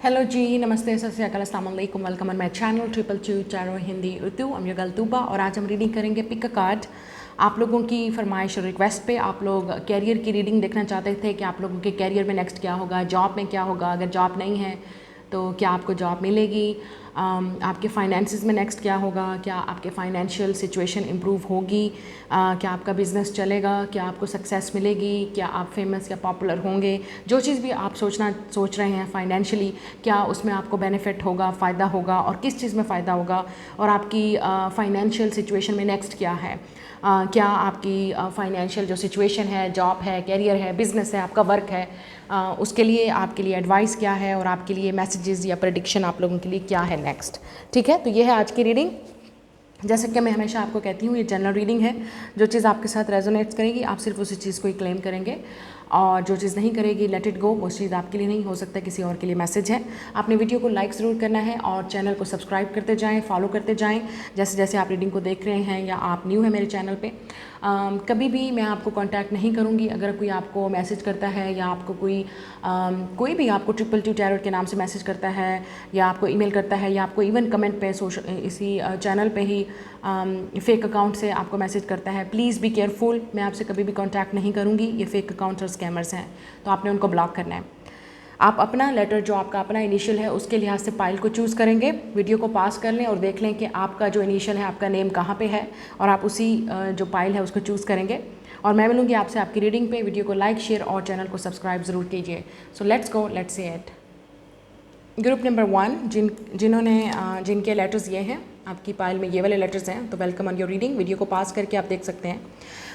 Hello जी, नमस्ते, सत श्री अकाल, अस्सलाम वालेकुम। वेलकम ऑन माय चैनल 222 चारो Hindi Urdu. I'm your girl Tuba और आज हम रीडिंग करेंगे पिक अ कार्ड। आप लोगों की फरमाइश और रिक्वेस्ट पे आप लोग कैरियर की रीडिंग देखना चाहते थे कि आप लोगों के कैरियर में नेक्स्ट क्या होगा, जॉब में क्या होगा, अगर जॉब नहीं है तो क्या आपको जॉब मिलेगी, आपके फाइनेंसिस में नेक्स्ट क्या होगा, क्या आपके फाइनेंशियल सिचुएशन इम्प्रूव होगी, क्या आपका बिज़नेस चलेगा, क्या आपको सक्सेस मिलेगी, क्या आप फेमस या पॉपुलर होंगे। जो चीज़ भी आप सोच रहे हैं फाइनेंशियली, क्या उसमें आपको बेनिफिट होगा, फ़ायदा होगा और किस चीज़ में फ़ायदा होगा, और आपकी फाइनेंशियल सिचुएशन में नेक्स्ट क्या है। क्या आपकी फाइनेंशियल जो सिचुएशन है, जॉब है, कैरियर है, बिज़नेस है, आपका वर्क है, उसके लिए आपके लिए एडवाइस क्या है और आपके लिए मैसेजेस या प्रेडिक्शन आप लोगों के लिए क्या है नेक्स्ट। ठीक है, तो ये है आज की रीडिंग। जैसे कि मैं हमेशा आपको कहती हूँ, ये जनरल रीडिंग है। जो चीज़ आपके साथ रेजोनेट्स करेगी आप सिर्फ उसी चीज़ को ही क्लेम करेंगे, और जो चीज़ नहीं करेगी लेट इट गो। वो चीज़ आपके लिए नहीं हो सकता, किसी और के लिए मैसेज है। आपने वीडियो को लाइक ज़रूर करना है और चैनल को सब्सक्राइब करते जाएं, फॉलो करते जाएं जैसे जैसे आप रीडिंग को देख रहे हैं या आप न्यू है मेरे चैनल पे। कभी भी मैं आपको कांटेक्ट नहीं करूँगी अगर कोई आपको मैसेज करता है या आपको कोई भी आपको 222 टैरोट के नाम से मैसेज करता है या आपको ईमेल करता है या आपको इवन कमेंट पे इसी चैनल पे ही फेक अकाउंट से आपको मैसेज करता है। प्लीज़ बी केयरफुल, मैं आपसे कभी भी कांटेक्ट नहीं करूँगी। ये फेक अकाउंट्स और स्कैमर्स हैं, तो आपने उनको ब्लॉक करना है। आप अपना लेटर, जो आपका अपना इनिशियल है, उसके लिहाज से पाइल को चूज़ करेंगे। वीडियो को पास कर लें और देख लें कि आपका जो इनिशियल है, आपका नेम कहाँ पे है, और आप उसी जो पाइल है उसको चूज़ करेंगे। और मैं मिलूँगी आपसे आपकी रीडिंग पे। वीडियो को लाइक, शेयर और चैनल को सब्सक्राइब ज़रूर कीजिए। So let's go, let's see it. Group number 1, जिनके लेटर्स ये हैं, आपकी पाइल में ये वाले लेटर्स हैं, तो welcome on your reading. Video को पास करके आप देख सकते हैं।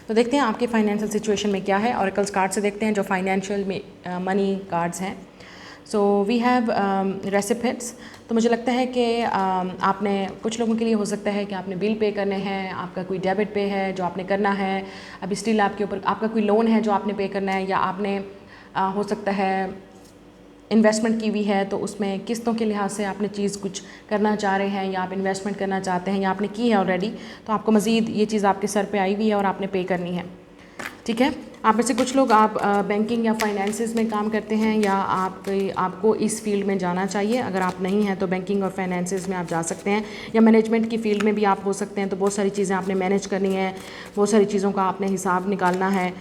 तो देखते हैं आपके फाइनेंशियल सिचुएशन में क्या है। ऑरेकल्स कार्ड से देखते हैं जो फाइनेंशियल में मनी कार्ड्स हैं। So we have receipts. तो मुझे लगता है कि आपने, कुछ लोगों के लिए हो सकता है कि आपने बिल पे करने हैं, आपका कोई डेबिट पे है जो आपने करना है, अभी स्टिल आपके ऊपर आपका कोई लोन है जो आपने पे करना है, या आपने हो सकता है इन्वेस्टमेंट की हुई है तो उसमें किस्तों के लिहाज से आपने चीज़ कुछ करना चाह रहे हैं, या आप इन्वेस्टमेंट करना चाहते हैं, या आपने की है ऑलरेडी, तो आपको मज़ीद ये चीज़ आपके सर पे आई हुई है और आपने पे करनी है। ठीक है, आप में से कुछ लोग आप बैंकिंग या फाइनेंसिस में काम करते हैं, या आपको इस फील्ड में जाना चाहिए। अगर आप नहीं हैं तो बैंकिंग और फाइनेंसिस में आप जा सकते हैं, या मैनेजमेंट की फील्ड में भी आप हो सकते हैं। तो बहुत सारी चीज़ें आपने मैनेज करनी है, बहुत सारी चीज़ों का आपने हिसाब निकालना है,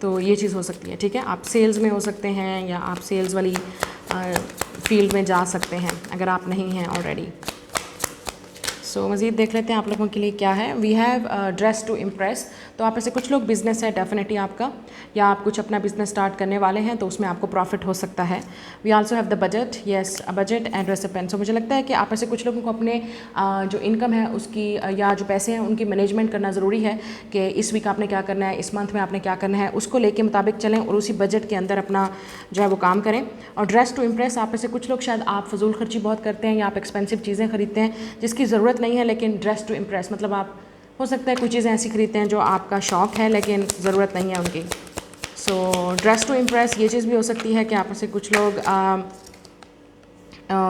तो ये चीज़ हो सकती है। ठीक है, आप सेल्स में हो सकते हैं या आप सेल्स वाली फील्ड में जा सकते हैं अगर आप नहीं हैं ऑलरेडी। सो मज़ीद देख लेते हैं आप लोगों के लिए क्या है। We have dress to impress. तो आप ऐसे कुछ लोग बिज़नेस है डेफिनेटली आपका, या आप कुछ अपना बिज़नेस स्टार्ट करने वाले हैं तो उसमें आपको प्रॉफिट हो सकता है। We also have the budget, yes, budget and recipient. So मुझे लगता है कि आप ऐसे कुछ लोगों को अपने जो इनकम है उसकी या जो पैसे हैं उनकी मैनेजमेंट करना ज़रूरी है कि इस वीक आपने क्या करना है, इस मंथ में आपने क्या करना है, उसको लेके मुताबिक चलें और उसी बजट के अंदर अपना जो है वो काम करें। और ड्रेस टू इम्प्रेस, आप ऐसे कुछ लोग शायद आप फजूल खर्ची बहुत करते हैं या आप एक्सपेंसिव चीज़ें खरीदते हैं जिसकी ज़रूरत नहीं है, लेकिन ड्रेस टू इम्प्रेस मतलब आप हो सकता है कुछ चीज़ें ऐसी खरीदते हैं जो आपका शौक़ है लेकिन ज़रूरत नहीं है उनकी। सो ड्रेस टू इम्प्रेस ये चीज़ भी हो सकती है कि आप में से कुछ लोग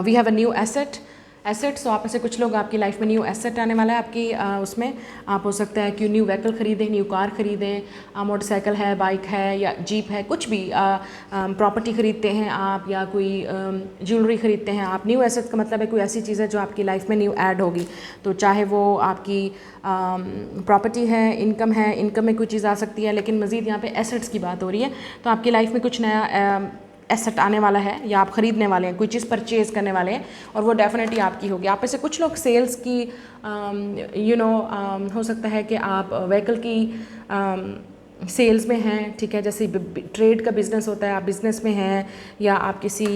we have a new asset. So आप में से कुछ लोग, आपकी लाइफ में न्यू एसेट आने वाला है आपकी उसमें आप हो सकता है कि न्यू व्हीकल ख़रीदें, न्यू कार ख़रीदें, मोटरसाइकिल है, बाइक है या जीप है, कुछ भी प्रॉपर्टी ख़रीदते हैं आप, या कोई ज्वेलरी ख़रीदते हैं आप। न्यू एसेट का मतलब है कोई ऐसी चीज़ है जो आपकी लाइफ में न्यू ऐड होगी, तो चाहे वो आपकी प्रॉपर्टी है, इनकम में कोई चीज़ आ सकती है, लेकिन मज़ीद यहाँ पे एसेट्स की बात हो रही है। तो आपकी लाइफ में कुछ नया एसेट आने वाला है या आप ख़रीदने वाले हैं, कोई चीज़ परचेज़ करने वाले हैं और वो डेफिनेटली आपकी होगी। आप में से कुछ लोग सेल्स की हो सकता है कि आप व्हीकल की सेल्स में हैं। ठीक है, जैसे ट्रेड का बिज़नेस होता है, आप बिज़नेस में हैं, या आप किसी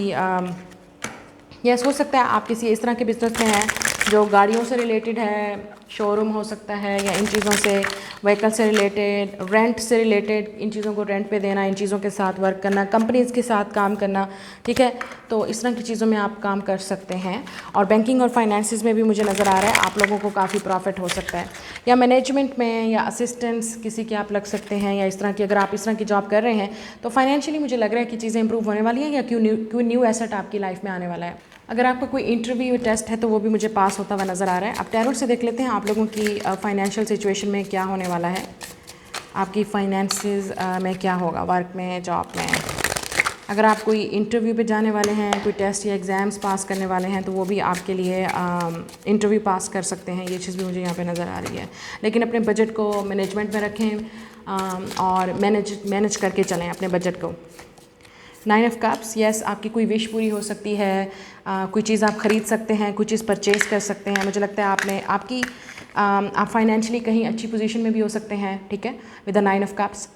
यस हो सकता है आप किसी इस तरह के बिज़नेस में हैं जो गाड़ियों से रिलेटेड है, शोरूम हो सकता है, या इन चीज़ों से, व्हीकल से रिलेटेड, रेंट से रिलेटेड, इन चीज़ों को रेंट पे देना, इन चीज़ों के साथ वर्क करना, कंपनीज़ के साथ काम करना। ठीक है, तो इस तरह की चीज़ों में आप काम कर सकते हैं। और बैंकिंग और फाइनेंसिस में भी मुझे नज़र आ रहा है आप लोगों को काफ़ी प्रॉफिट हो सकता है, या मैनेजमेंट में या असिस्टेंट्स किसी के आप लग सकते हैं, या इस तरह की, अगर आप इस तरह की जॉब कर रहे हैं तो फाइनेंशियली मुझे लग रहा है कि चीज़ें इंप्रूव होने वाली हैं, या क्यों न्यू एसेट आपकी लाइफ में आने वाला है। अगर आपका कोई इंटरव्यू टेस्ट है तो वो भी मुझे पास होता हुआ नज़र आ रहा है। अब टैरोट से देख लेते हैं आप लोगों की फाइनेंशियल सिचुएशन में क्या होने वाला है, आपकी फाइनेंसेस में क्या होगा, वर्क में, जॉब में। अगर आप कोई इंटरव्यू पे जाने वाले हैं, कोई टेस्ट या एग्ज़ाम्स पास करने वाले हैं, तो वो भी आपके लिए इंटरव्यू पास कर सकते हैं। ये चीज़ भी मुझे यहाँ पे नज़र आ रही है। लेकिन अपने बजट को मैनेजमेंट में रखें और मैनेज करके चलें अपने बजट को। 9 ऑफ कप्स, यस, आपकी कोई विश पूरी हो सकती है, कोई चीज़ आप ख़रीद सकते हैं, कोई चीज़ परचेज़ कर सकते हैं। मुझे लगता है आप फाइनेंशियली कहीं अच्छी पोजीशन में भी हो सकते हैं, ठीक है, विद द 9 ऑफ कप्स।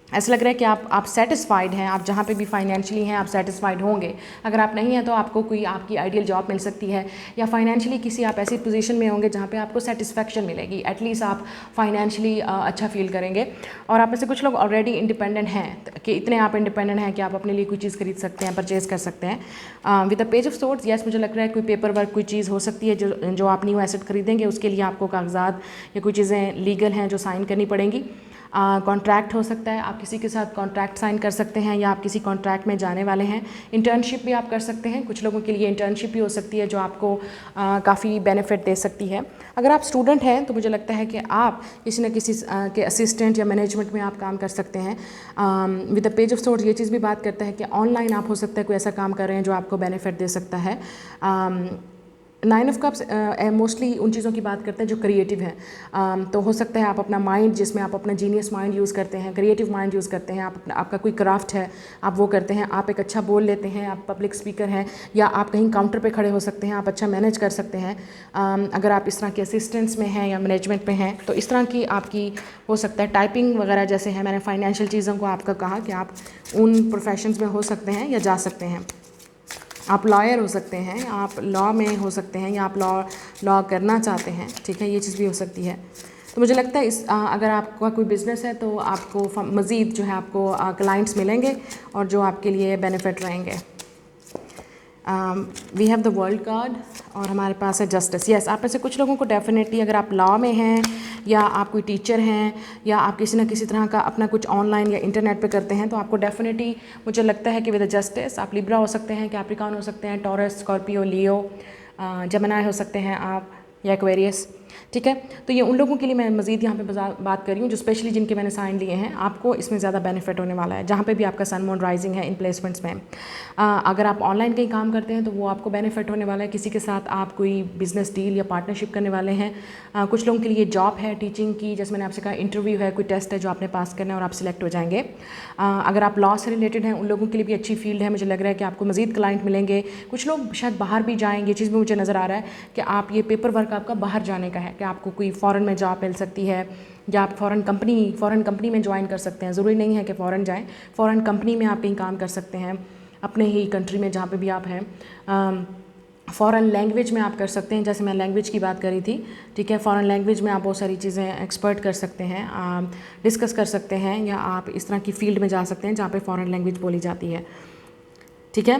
ऐसा लग रहा है कि आप सेटिस्फाइड हैं, आप जहाँ पे भी फाइनेंशियली हैं आप सेटिस्फाइड होंगे। अगर आप नहीं हैं तो आपको कोई आपकी आइडियल जॉब मिल सकती है, या फाइनेंशियली किसी आप ऐसी पोजीशन में होंगे जहाँ पे आपको सेटिस्फेक्शन मिलेगी, एटलीस्ट आप फाइनेंशियली अच्छा फील करेंगे। और आप में से कुछ लोग ऑलरेडी इंडिपेंडेंट हैं कि इतने आप इंडिपेंडेंट हैं कि आप अपने लिए कोई चीज़ खरीद सकते हैं, परचेज़ कर सकते हैं। With the page of swords, yes, मुझे लग रहा है कोई पेपर वर्क, कोई चीज़ हो सकती है जो आप न्यू एसेट खरीदेंगे, उसके लिए आपको कागजात या कोई चीज़ें लीगल हैं जो साइन करनी पड़ेंगी। कॉन्ट्रैक्ट हो सकता है, आप किसी के साथ कॉन्ट्रैक्ट साइन कर सकते हैं, या आप किसी कॉन्ट्रैक्ट में जाने वाले हैं। इंटर्नशिप भी आप कर सकते हैं, कुछ लोगों के लिए इंटर्नशिप भी हो सकती है जो आपको काफ़ी बेनिफिट दे सकती है। अगर आप स्टूडेंट हैं तो मुझे लगता है कि आप किसी न किसी के असिस्टेंट या मैनेजमेंट में आप काम कर सकते हैं। With the page of swords ये चीज़ भी बात करता है कि ऑनलाइन आप हो सकता है कोई ऐसा काम कर रहे हैं जो आपको बेनिफिट दे सकता है। 9 ऑफ कप्स मोस्टली उन चीज़ों की बात करते हैं जो क्रिएटिव हैं। तो हो सकता है आप अपना माइंड, जिसमें आप अपना जीनियस माइंड यूज़ करते हैं, क्रिएटिव माइंड यूज़ करते हैं, आपका कोई क्राफ्ट है, आप वो करते हैं, आप एक अच्छा बोल लेते हैं, आप पब्लिक स्पीकर हैं, या आप कहीं काउंटर पे खड़े हो सकते हैं, आप अच्छा मैनेज कर सकते हैं। अगर आप इस तरह के असिस्टेंट्स में हैं या मैनेजमेंट में हैं तो इस तरह की आपकी हो सकता है। टाइपिंग वगैरह जैसे है, मैंने फाइनेंशियल चीज़ों को आपका कहा कि आप उन प्रोफेशंस में हो सकते हैं या जा सकते हैं। आप लॉयर हो सकते हैं, आप लॉ में हो सकते हैं, या आप लॉ करना चाहते हैं, ठीक है, ये चीज़ भी हो सकती है। तो मुझे लगता है अगर आपका कोई बिज़नेस है तो आपको मज़ीद जो है आपको क्लाइंट्स मिलेंगे और जो आपके लिए बेनिफिट रहेंगे। We have the world card और हमारे पास है जस्टिस। यस, आप में से कुछ लोगों को डेफिनेटली, अगर आप लॉ में हैं या आप कोई टीचर हैं या आप किसी न किसी तरह का अपना कुछ ऑनलाइन या इंटरनेट पे करते हैं, तो आपको डेफिनेटली मुझे लगता है कि विद द जस्टिस आप लिब्रा हो सकते हैं, कैप्रिकॉर्न हो सकते हैं, टॉरस, स्कॉर्पियो, लियो, जेमिनी हो सकते हैं आप, या एक्वेरियस, ठीक है। तो ये उन लोगों के लिए मैं मज़ीद यहाँ पे बात कर रही हूँ जो स्पेशली जिनके मैंने साइन लिए हैं। आपको इसमें ज़्यादा बेनिफिट होने वाला है जहाँ पे भी आपका सन मून राइजिंग है इन प्लेसमेंट्स में। अगर आप ऑनलाइन कहीं काम करते हैं तो वो आपको बेनिफिट होने वाला है। किसी के साथ आप कोई बिजनेस डील या पार्टनरशिप करने वाले हैं। कुछ लोगों के लिए जॉब है टीचिंग की, जैसे मैंने आपसे कहा, इंटरव्यू है, कोई टेस्ट है जो आपने पास करना है और आप सिलेक्ट हो जाएंगे। अगर आप लॉ से रिलेटेड हैं उन लोगों के लिए भी अच्छी फील्ड है। मुझे लग रहा है कि आपको मज़ीद क्लाइंट मिलेंगे। कुछ लोग शायद बाहर भी जाएंगे, ये चीज़ भी मुझे नज़र आ रहा है कि आप ये पेपर वर्क आपका बाहर जाने का है, कि आपको कोई फ़ॉरेन में जॉब मिल सकती है, या आप फ़ॉरेन कंपनी में ज्वाइन कर सकते हैं। ज़रूरी नहीं है कि फ़ॉरेन जाएं, फ़ॉरेन कंपनी में आप कहीं काम कर सकते हैं अपने ही कंट्री में जहाँ पे भी आप हैं। फ़ॉरेन लैंग्वेज में आप कर सकते हैं, जैसे मैं लैंग्वेज की बात करी थी, ठीक है। फ़ॉरेन लैंग्वेज में आप बहुत सारी चीज़ें एक्सपर्ट कर सकते हैं, आप डिस्कस कर सकते हैं, या आप इस तरह की फ़ील्ड में जा सकते हैं जहाँ पे फ़ॉरेन लैंग्वेज बोली जाती है, ठीक है।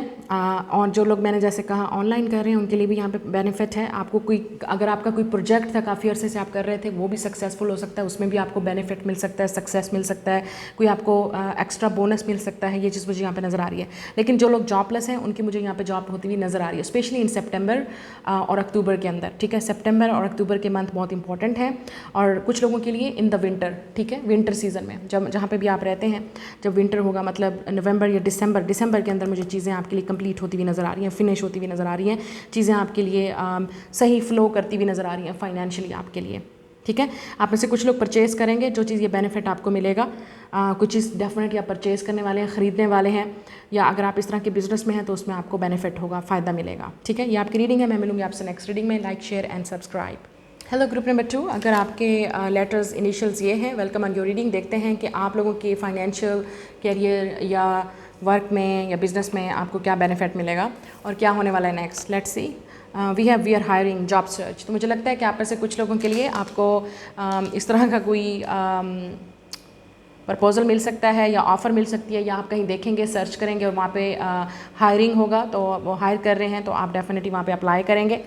और जो लोग मैंने जैसे कहा ऑनलाइन कर रहे हैं उनके लिए भी यहाँ पे बेनिफिट है। आपको अगर आपका कोई प्रोजेक्ट था काफ़ी अरसे से आप कर रहे थे, वो भी सक्सेसफुल हो सकता है, उसमें भी आपको बेनिफिट मिल सकता है, सक्सेस मिल सकता है, कोई आपको एक्स्ट्रा बोनस मिल सकता है। ये चीज़ मुझे यहाँ पे नज़र आ रही है। लेकिन जो लोग जॉबलेस हैं उनकी मुझे यहाँ पे जॉब होती हुई नज़र आ रही है, स्पेशली इन सितंबर और अक्टूबर के अंदर, ठीक है। सितंबर और अक्टूबर के मंथ बहुत इंपॉर्टेंट है, और कुछ लोगों के लिए इन द विंटर, ठीक है, विंटर सीजन में जहाँ पे भी आप रहते हैं, जब विंटर होगा, मतलब नवंबर या दिसंबर के अंदर मुझे चीज़ें आपके लिए कंप्लीट होती हुई नज़र आ रही हैं, फिनिश होती हुई नज़र आ रही हैं, चीज़ें आपके लिए सही फ्लो करती हुई नज़र आ रही हैं फाइनेंशियली आपके लिए, ठीक है। आप में से कुछ लोग परचेज़ करेंगे, जो चीज़ ये बेनिफिट आपको मिलेगा, कुछ चीज़ डेफिनेटली आप परचेज़ करने वाले हैं, ख़रीदने वाले हैं, या अगर आप इस तरह के बिजनेस में हैं तो उसमें आपको बेनिफिट होगा, फ़ायदा मिलेगा, ठीक है। ये आपकी रीडिंग है। मैं मिलूंगी आपसे नेक्स्ट रीडिंग में। Like, share and subscribe. Hello group number 2, अगर आपके लेटर्स इनिशियल्स ये हैं, वेलकम ऑन योर रीडिंग। देखते हैं कि आप लोगों के फाइनेंशियल कैरियर या वर्क में या बिज़नेस में आपको क्या बेनिफिट मिलेगा और क्या होने वाला है next. Let's see. We are hiring job search. तो मुझे लगता है कि आप में से कुछ लोगों के लिए आपको इस तरह का कोई प्रपोज़ल मिल सकता है या ऑफ़र मिल सकती है, या आप कहीं देखेंगे, सर्च करेंगे और वहाँ पे हायरिंग होगा, तो वो हायर कर रहे हैं तो आप डेफिनेटली वहाँ पे अप्लाई करेंगे,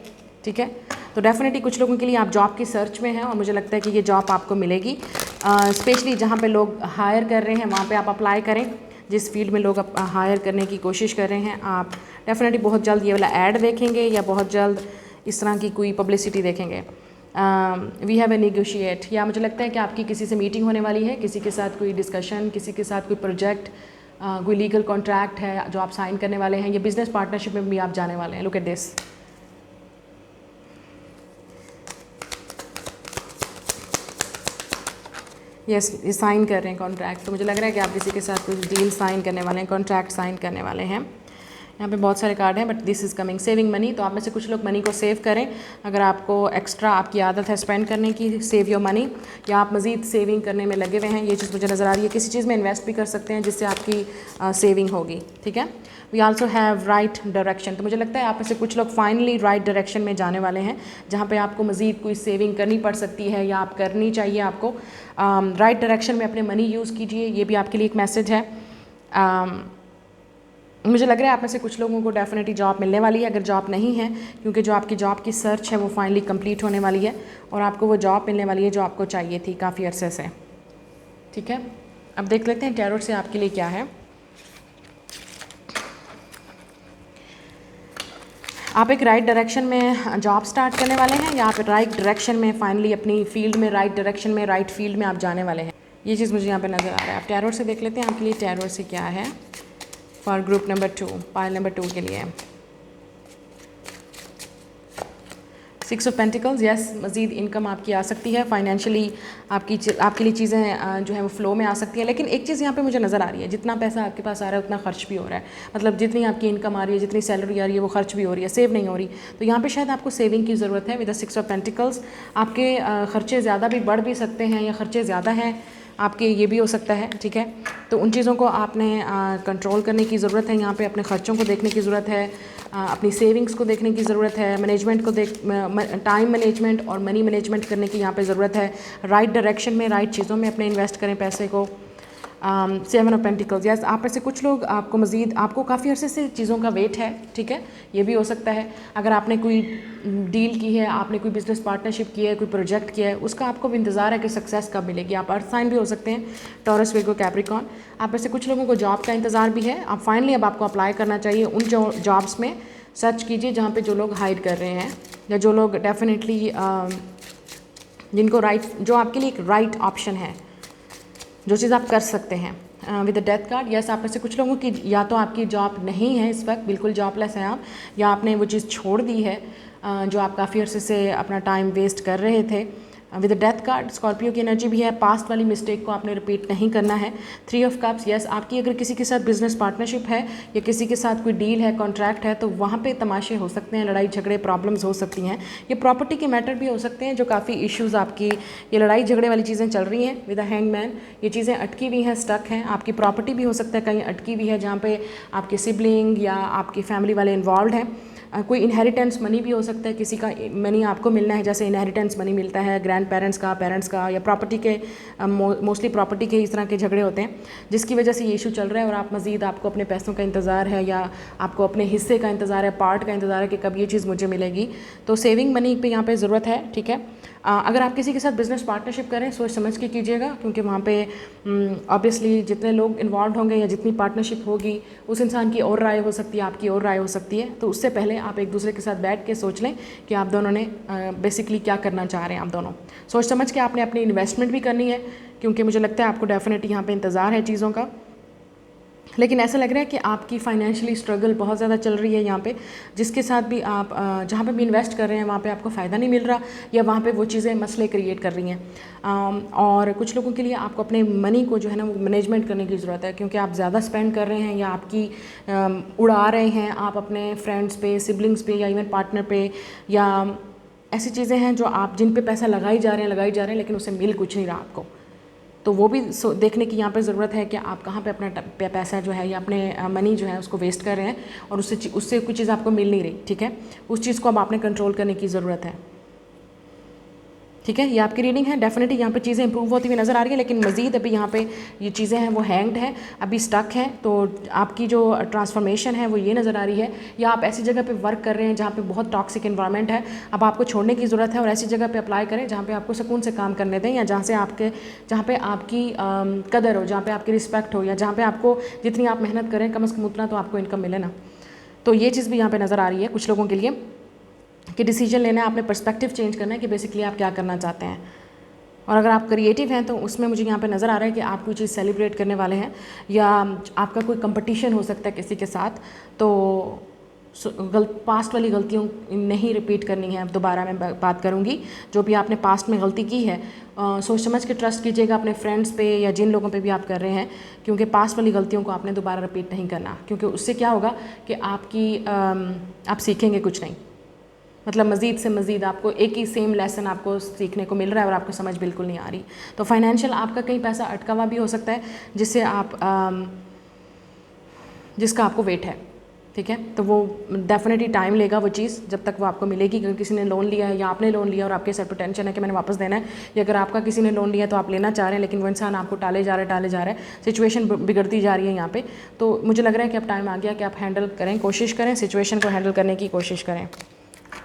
ठीक है। तो डेफिनेटली कुछ लोगों के लिए आप जॉब की सर्च में हैं और मुझे लगता है कि ये जॉब आपको मिलेगी। स्पेशली जहाँ पे लोग हायर कर रहे हैं वहाँ पे आप अप्लाई करें। जिस फील्ड में लोग हायर करने की कोशिश कर रहे हैं, आप डेफिनेटली बहुत जल्द ये वाला ऐड देखेंगे या बहुत जल्द इस तरह की कोई पब्लिसिटी देखेंगे। वी हैव ए नेगोशिएट, या मुझे लगता है कि आपकी किसी से मीटिंग होने वाली है, किसी के साथ कोई डिस्कशन, किसी के साथ कोई प्रोजेक्ट कोई लीगल कॉन्ट्रैक्ट है जो आप साइन करने वाले हैं, या बिजनेस पार्टनरशिप में भी आप जाने वाले हैं। Look at this. यस, ये साइन कर रहे हैं कॉन्ट्रैक्ट, तो मुझे लग रहा है कि आप किसी के साथ कुछ डील साइन करने वाले हैं, कॉन्ट्रैक्ट साइन करने वाले हैं। यहाँ पे बहुत सारे कार्ड हैं, but this is coming saving money. तो आप में से कुछ लोग मनी को सेव करें। अगर आपको एक्स्ट्रा आपकी आदत है स्पेंड करने की, सेव योर मनी, या आप मज़ीद सेविंग करने में लगे हुए हैं, ये चीज़ मुझे नज़र आ रही है। किसी चीज़ में इन्वेस्ट भी कर सकते हैं जिससे आपकी सेविंग होगी। ठीक है। We also have right direction. तो मुझे लगता है आप में से कुछ लोग फाइनली राइट डायरेक्शन में जाने वाले हैं, जहाँ पे आपको मज़ीद कोई सेविंग करनी पड़ सकती है या आप करनी चाहिए आपको। राइट डायरेक्शन में अपने मनी यूज़ कीजिए, ये भी आपके लिए एक मैसेज है। मुझे लग रहा है आप में से कुछ लोगों को डेफिनेटली जॉब मिलने वाली है। अगर जॉब नहीं है, क्योंकि जो आपकी जॉब की सर्च है वो फाइनली कंप्लीट होने वाली है और आपको वो जॉब मिलने वाली है जो आपको चाहिए थी काफ़ी अरसे से। ठीक है, अब देख लेते हैं टैरोट से आपके लिए क्या है। आप एक राइट डायरेक्शन में जॉब स्टार्ट करने वाले हैं, या आप राइट डायरेक्शन में फाइनली अपनी फील्ड में, राइट डायरेक्शन में, राइट फील्ड में आप जाने वाले हैं। ये चीज़ मुझे यहाँ पे नज़र आ रहा है। आप टैरोट से देख लेते हैं आपके लिए टैरोट से क्या है for group number 2, pile number 2 के लिए। 6 ऑफ पेंटिकल्स। यस, मज़ीद इनकम आपकी आ सकती है, फाइनेंशियली आपके लिए चीज़ें जो है वो फ्लो में आ सकती हैं। लेकिन एक चीज़ यहाँ पे मुझे नज़र आ रही है, जितना पैसा आपके पास आ रहा है उतना खर्च भी हो रहा है। मतलब जितनी आपकी इनकम आ रही है, जितनी सैलरी आ रही है, वो खर्च भी हो रही है, सेव नहीं हो रही। तो यहाँ पे शायद आपको सेविंग की ज़रूरत है। विद द 6 ऑफ पेंटिकल्स आपके खर्चे ज़्यादा भी बढ़ भी सकते हैं, या खर्चे ज़्यादा हैं आपके, ये भी हो सकता है। ठीक है, तो उन चीज़ों को आपने कंट्रोल करने की ज़रूरत है। यहाँ पे अपने खर्चों को देखने की ज़रूरत है, अपनी सेविंग्स को देखने की ज़रूरत है, मैनेजमेंट को टाइम मैनेजमेंट और मनी मैनेजमेंट करने की यहाँ पे ज़रूरत है। राइट डायरेक्शन में, राइट चीज़ों में अपने इन्वेस्ट करें पैसे को। 7 ऑफ पेंटिकल्स। यस, आप में से कुछ लोग आपको मज़ीद, आपको काफ़ी अरसे से चीज़ों का वेट है। ठीक है, ये भी हो सकता है। अगर आपने कोई डील की है, आपने कोई बिजनेस पार्टनरशिप की है, कोई प्रोजेक्ट किया है, उसका आपको भी इंतज़ार है कि सक्सेस कब मिलेगी। आप अर्थ साइन भी हो सकते हैं, टॉरस, विर्गो, कैप्रिकॉर्न। आप में से कुछ लोगों को जॉब का इंतज़ार भी है। आप फाइनली अब आपको अप्लाई करना चाहिए उन जॉब्स में। सर्च कीजिए जहाँ पे जो लोग हायर कर रहे हैं, या जो लोग डेफिनेटली जिनको राइट, जो आपके लिए एक राइट ऑप्शन है, जो चीज़ आप कर सकते हैं। With the death card. Yes, आप में से कुछ लोगों की या तो आपकी जॉब नहीं है इस वक्त, बिल्कुल जॉबलेस हैं आप, या आपने वो चीज़ छोड़ दी है जो आप काफ़ी अरसे से अपना टाइम वेस्ट कर रहे थे। With the death card, Scorpio की एनर्जी भी है। पास्ट वाली मिस्टेक को आपने रिपीट नहीं करना है। 3 ऑफ कप्स। यस, आपकी अगर किसी के साथ बिजनेस पार्टनरशिप है या किसी के साथ कोई डील है, कॉन्ट्रैक्ट है, तो वहाँ पे तमाशे हो सकते हैं, लड़ाई झगड़े, प्रॉब्लम्स हो सकती हैं। ये प्रॉपर्टी के मैटर भी हो सकते हैं, जो काफ़ी इश्यूज़ आपकी, ये लड़ाई झगड़े वाली चीज़ें चल रही हैं। विद द हैंगमैन, ये चीज़ें अटकी हुई हैं, स्टक हैं। आपकी प्रॉपर्टी भी हो सकता है कहीं अटकी हुई है, जहाँ पे आपके सिबलिंग या आपकी फैमिली वाले इन्वॉल्व हैं। कोई इनहेरिटेंस मनी भी हो सकता है, किसी का मनी आपको मिलना है, जैसे इनहेरिटेंस मनी मिलता है ग्रैंड पेरेंट्स का, पेरेंट्स का, या प्रॉपर्टी के, मोस्टली प्रॉपर्टी के इस तरह के झगड़े होते हैं, जिसकी वजह से ये इशू चल रहा है। और आप मज़ीद, आपको अपने पैसों का इंतज़ार है, या आपको अपने हिस्से का इंतज़ार है, पार्ट का इंतज़ार है कि कब ये चीज़ मुझे मिलेगी। तो सेविंग मनी पे यहाँ पे ज़रूरत है। ठीक है, अगर आप किसी के साथ बिजनेस पार्टनरशिप करें, सोच समझ के कीजिएगा, क्योंकि वहाँ पे ऑब्वियसली जितने लोग इन्वॉल्व होंगे या जितनी पार्टनरशिप होगी, उस इंसान की और राय हो सकती है, आपकी और राय हो सकती है। तो उससे पहले आप एक दूसरे के साथ बैठ के सोच लें कि आप दोनों ने बेसिकली क्या करना चाह रहे हैं। आप दोनों सोच समझ के आपने अपनी इन्वेस्टमेंट भी करनी है, क्योंकि मुझे लगता है आपको डेफिनेटली यहाँ पे इंतज़ार है चीज़ों का। लेकिन ऐसा लग रहा है कि आपकी फाइनेंशियली स्ट्रगल बहुत ज़्यादा चल रही है यहाँ पे, जिसके साथ भी आप जहाँ पे भी इन्वेस्ट कर रहे हैं वहाँ पे आपको फ़ायदा नहीं मिल रहा, या वहाँ पे वो चीज़ें मसले क्रिएट कर रही हैं। और कुछ लोगों के लिए आपको अपने मनी को जो है ना वो मैनेजमेंट करने की ज़रूरत है, क्योंकि आप ज़्यादा स्पेंड कर रहे हैं, या आपकी उड़ा रहे हैं आप अपने फ्रेंड्स पे, सिबलिंग्स पे, या इवन पार्टनर पे, या ऐसी चीज़ें हैं जो आप जिन पे पैसा लगाई जा रहे हैं, लेकिन उससे मिल कुछ नहीं रहा आपको। तो वो भी देखने की यहाँ पे ज़रूरत है कि आप कहाँ पे अपना पैसा जो है, या अपने मनी जो है उसको वेस्ट कर रहे हैं, और उससे कुछ चीज़ आपको मिल नहीं रही। ठीक है, उस चीज़ को अब आपने कंट्रोल करने की ज़रूरत है। ठीक है, ये आपकी रीडिंग है। डेफिनेटली यहाँ पे चीज़ें इंप्रूव होती हुई नज़र आ रही है, लेकिन मज़ीद अभी यहाँ पे ये चीज़ें हैं वो हैंग्ड हैं, अभी स्टक हैं। तो आपकी जो ट्रांसफॉर्मेशन है वो ये नज़र आ रही है, या आप ऐसी जगह पे वर्क कर रहे हैं जहाँ पे बहुत टॉक्सिक एनवायरनमेंट है, अब आपको छोड़ने की ज़रूरत है, और ऐसी जगह पे अप्लाई करें जहाँ पे आपको सुकून से काम करने दें, या जहाँ पे आपकी कदर हो, जहाँ पे आपकी रिस्पेक्ट हो, या जहाँ पे आपको जितनी आप मेहनत करें कम से कम उतना तो आपको इनकम मिले ना। तो ये चीज़ भी यहाँ पे नज़र आ रही है कुछ लोगों के लिए, कि डिसीजन लेना है, आपने पर्सपेक्टिव चेंज करना है कि बेसिकली आप क्या करना चाहते हैं। और अगर आप क्रिएटिव हैं तो उसमें मुझे यहाँ पे नज़र आ रहा है कि आप कोई चीज़ सेलिब्रेट करने वाले हैं या आपका कोई कंपटीशन हो सकता है किसी के साथ। तो पास्ट वाली गलतियों नहीं रिपीट करनी है। अब दोबारा मैं बात करूँगी, जो भी आपने पास्ट में गलती की है सोच समझ के ट्रस्ट कीजिएगा अपने फ्रेंड्स पे या जिन लोगों पे भी आप कर रहे हैं, क्योंकि पास्ट वाली गलतियों को आपने दोबारा रिपीट नहीं करना, क्योंकि उससे क्या होगा कि आप सीखेंगे कुछ नहीं। मतलब मज़ीद से मज़ीद आपको एक ही सेम लेसन आपको सीखने को मिल रहा है और आपको समझ बिल्कुल नहीं आ रही। तो फाइनेंशियल आपका कहीं पैसा अटका हुआ भी हो सकता है जिससे जिसका आपको वेट है, ठीक है। तो वो डेफिनेटली टाइम लेगा वो चीज़ जब तक वो आपको मिलेगी, क्योंकि किसी ने लोन लिया है या आपने लोन लिया और आपके सर पर टेंशन है कि मैंने वापस देना है, या अगर आपका किसी ने लोन लिया तो आप लेना चाह रहे हैं लेकिन वो इंसान आपको टाले जा रहा है, सिचुएशन बिगड़ती जा रही है यहाँ पे। तो मुझे लग रहा है कि अब टाइम आ गया कि आप हैंडल करें, कोशिश करें, सिचुएशन को हैंडल करने की कोशिश करें,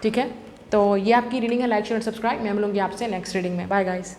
ठीक है। तो ये आपकी रीडिंग है। Like share subscribe. मैं मिलूंगी आपसे नेक्स्ट रीडिंग में। Bye guys.